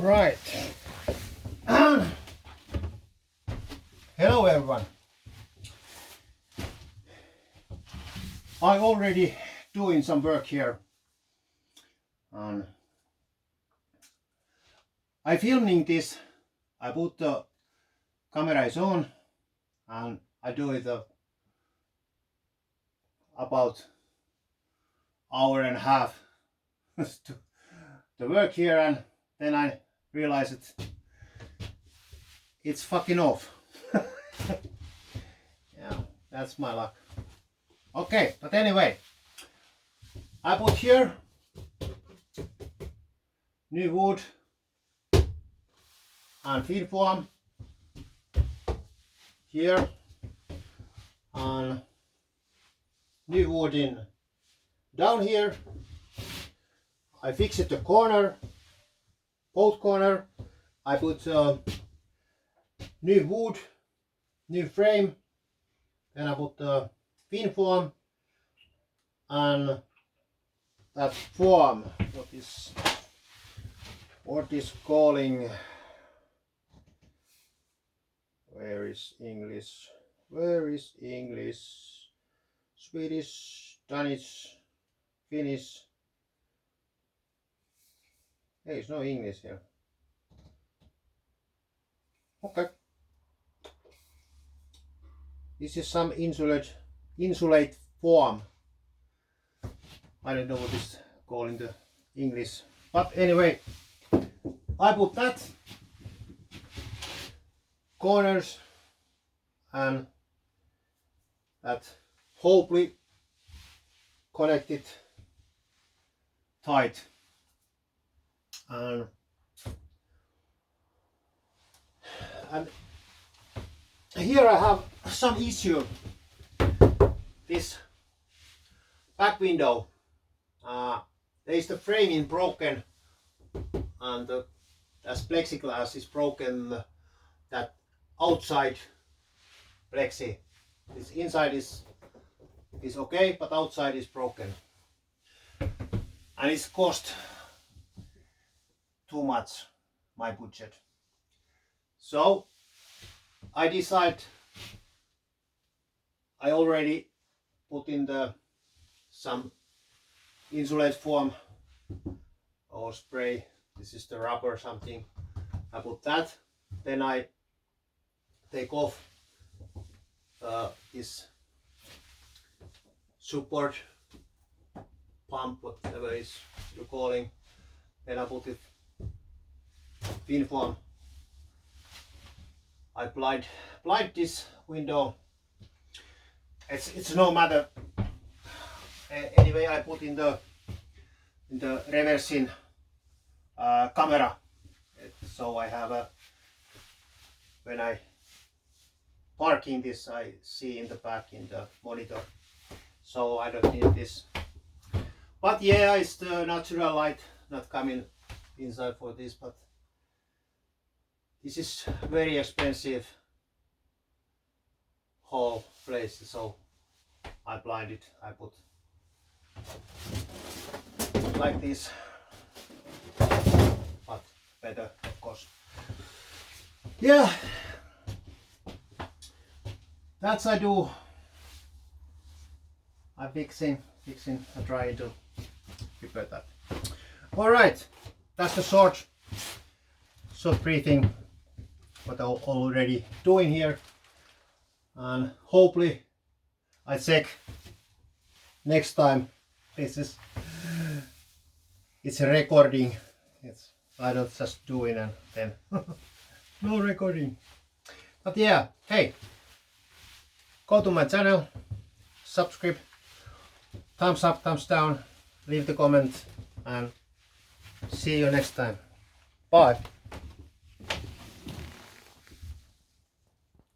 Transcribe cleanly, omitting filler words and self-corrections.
Right. Hello everyone. I'm already doing some work here. I'm filming this. I put the camera is on and I do it about hour and a half to the work here, and then I realize it's fucking off. Yeah, that's my luck. Okay, but anyway, I put here new wood and feed form here, and new wood in down here. I fixed the corner, both corner. I put new wood, new frame, then I put the pin form and that form. What is calling? Where is English? Where is English? Swedish, Danish, Finnish. There is no English here. Okay. This is some insulate form. I don't know what is called in the English. But anyway, I put that corners and that hopefully connected tight. And here I have some issue. This back window, there is the framing broken, and as plexiglass is broken. That outside plexi, this inside is okay, but outside is broken, and it's cost too much my budget. So I decide, I already put in some insulate foam or spray. This is the rubber something. I put that. Then I take off this support pump, whatever is you're calling. Then I put it pin form. I blind this window. It's no matter. Anyway, I put in the reversing camera, so I have a, when I parking this, I see in the back in the monitor, so I don't need this. But yeah, it's the natural light not coming inside for this, but this is very expensive whole place, so I blind it. I put like this, but better of course. Yeah, that's I do. I'm fixing and trying to prepare that. All right, that's the short briefing what I'm already doing here, and hopefully I check next time. It's a recording. I don't just do it and then no recording. But yeah, hey, go to my channel, subscribe, thumbs up, thumbs down, leave the comment, and see you next time. Bye.